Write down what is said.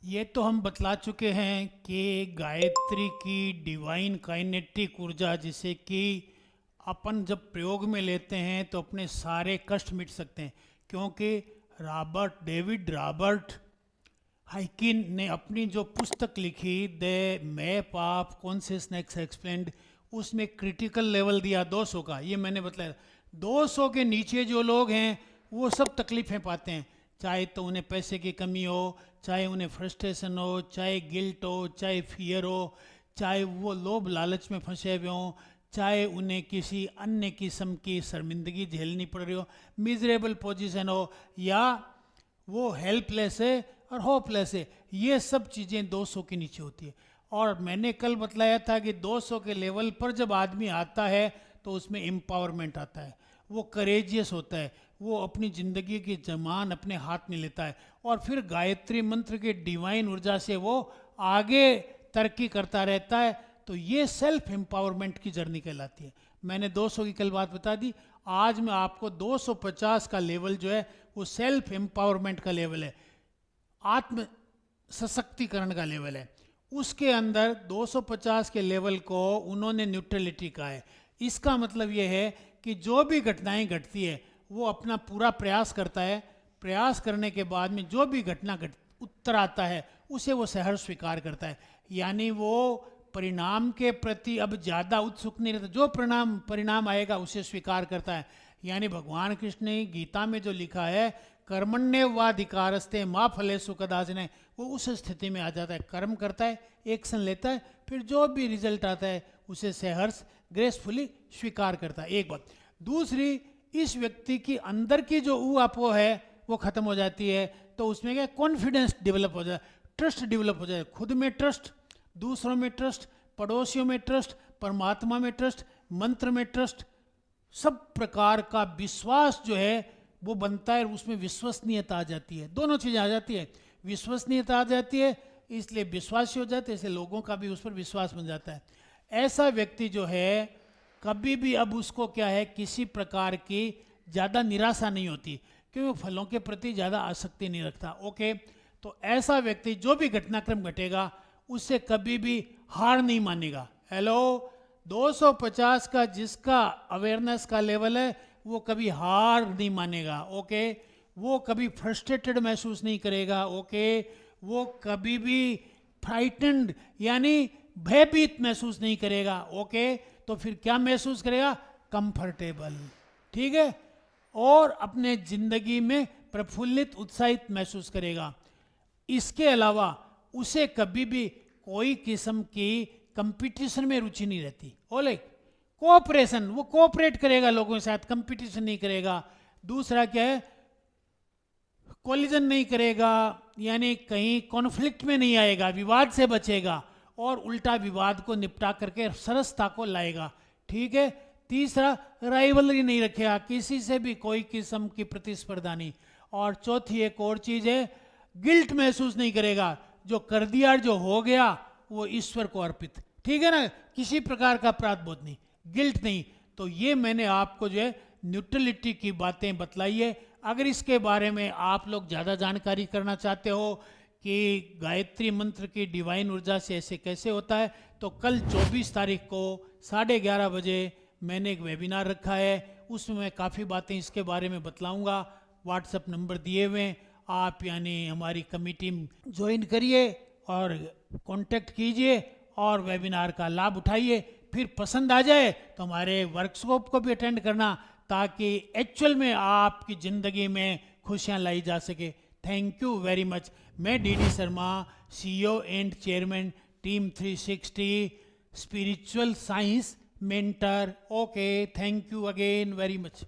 ये तो हम बतला चुके हैं कि गायत्री की डिवाइन काइनेटिक ऊर्जा, जिसे कि अपन जब प्रयोग में लेते हैं तो अपने सारे कष्ट मिट सकते हैं। क्योंकि डेविड रॉबर्ट हाइकिन ने अपनी जो पुस्तक लिखी the map of consciousness explained, उसमें क्रिटिकल लेवल दिया 200 का। ये मैंने बताया 200 के नीचे जो लोग हैं वो सब तकलीफें पाते हैं, चाहे तो उन्हें पैसे की कमी हो, चाहे उन्हें फ्रस्ट्रेशन हो, चाहे गिल्ट हो, चाहे फियर हो, चाहे वो लोभ लालच में फंसे हुए हों, चाहे उन्हें किसी अन्य किस्म की शर्मिंदगी झेलनी पड़ रही हो, मिजरेबल पोजीशन हो, या वो हेल्पलेस है और होपलेस है। ये सब चीज़ें 200 के नीचे होती है। और मैंने कल बतलाया था कि 200 के लेवल पर जब आदमी आता है तो उसमें एम्पावरमेंट आता है, वो करेजियस होता है, वो अपनी ज़िंदगी की जमान अपने हाथ में लेता है और फिर गायत्री मंत्र के डिवाइन ऊर्जा से वो आगे तरक्की करता रहता है। तो ये सेल्फ एम्पावरमेंट की जर्नी कहलाती है। मैंने 200 की कल बात बता दी। आज मैं आपको 250 का लेवल जो है वो सेल्फ एम्पावरमेंट का लेवल है, आत्म सशक्तिकरण का लेवल है। उसके अंदर 250 के लेवल को उन्होंने न्यूट्रलिटी कहा है। इसका मतलब यह है कि जो भी घटनाएं घटती है वो अपना पूरा प्रयास करता है, प्रयास करने के बाद में जो भी घटना उत्तर आता है उसे वो सहर्ष स्वीकार करता है। यानी वो परिणाम के प्रति अब ज़्यादा उत्सुक नहीं रहता, जो परिणाम आएगा उसे स्वीकार करता है। यानी भगवान कृष्ण ने गीता में जो लिखा है कर्मण्येवाधिकारस्ते माँ फलेषु कदाचन, वो उस स्थिति में आ जाता है, कर्म करता है, एक्शन लेता है, फिर जो भी रिजल्ट आता है उसे सहर्ष ग्रेसफुली स्वीकार करता है। एक बात। दूसरी, इस व्यक्ति की अंदर की जो ऊ है वो खत्म हो जाती है, तो उसमें क्या कॉन्फिडेंस डेवलप हो जाए, ट्रस्ट डेवलप हो जाए, खुद में ट्रस्ट, दूसरों में ट्रस्ट, पड़ोसियों में ट्रस्ट, परमात्मा में ट्रस्ट, मंत्र में ट्रस्ट, सब प्रकार का विश्वास जो है वो बनता है। उसमें विश्वसनीयता आ जाती है, दोनों चीज़ें आ जाती है, विश्वसनीयता आ जाती है, इसलिए विश्वासी हो जाते हैं, इसलिए लोगों का भी उस पर विश्वास बन जाता है। ऐसा व्यक्ति जो है कभी भी अब उसको क्या है, किसी प्रकार की ज़्यादा निराशा नहीं होती, क्योंकि वो फलों के प्रति ज़्यादा आसक्ति नहीं रखता। ओके, तो ऐसा व्यक्ति जो भी घटनाक्रम घटेगा उससे कभी भी हार नहीं मानेगा। हेलो, 250 का जिसका अवेयरनेस का लेवल है वो कभी हार नहीं मानेगा। ओके, वो कभी फ्रस्ट्रेटेड महसूस नहीं करेगा। ओके, वो कभी भी फ्राइटनड यानी भयभीत महसूस नहीं करेगा। ओके, तो फिर क्या महसूस करेगा? कंफर्टेबल, ठीक है, और अपने जिंदगी में प्रफुल्लित उत्साहित महसूस करेगा। इसके अलावा उसे कभी भी कोई किस्म की कंपटीशन में रुचि नहीं रहती। ओले, कोऑपरेशन, वो कोऑपरेट करेगा लोगों के साथ, कंपटीशन नहीं करेगा। दूसरा क्या है, कोलिजन नहीं करेगा, यानी कहीं कॉन्फ्लिक्ट में नहीं आएगा, विवाद से बचेगा और उल्टा विवाद को निपटा करके सरसता को लाएगा। ठीक है। तीसरा, राइवलरी नहीं रखेगा, किसी से भी कोई किस्म की प्रतिस्पर्धा नहीं। और चौथी एक और चीज़ है, गिल्ट महसूस नहीं करेगा, जो कर दिया जो हो गया वो ईश्वर को अर्पित। ठीक है ना, किसी प्रकार का अपराध बोध नहीं, गिल्ट नहीं। तो ये मैंने आपको जो है न्यूट्रलिटी की बातें बतलाई है। अगर इसके बारे में आप लोग ज़्यादा जानकारी करना चाहते हो कि गायत्री मंत्र की डिवाइन ऊर्जा से ऐसे कैसे होता है, तो कल 24 तारीख को 11:30 बजे मैंने एक वेबिनार रखा है, उसमें मैं काफ़ी बातें इसके बारे में बतलाऊंगा। व्हाट्सएप नंबर दिए हुए हैं, आप यानी हमारी कमेटी ज्वाइन करिए और कांटेक्ट कीजिए और वेबिनार का लाभ उठाइए। फिर पसंद आ जाए तो हमारे वर्कशॉप को भी अटेंड करना, ताकि एक्चुअल में आपकी ज़िंदगी में खुशियाँ लाई जा सके। Thank you very much. मैं D Sharma, CEO and chairman team 360 spiritual science mentor. Okay, thank you again very much.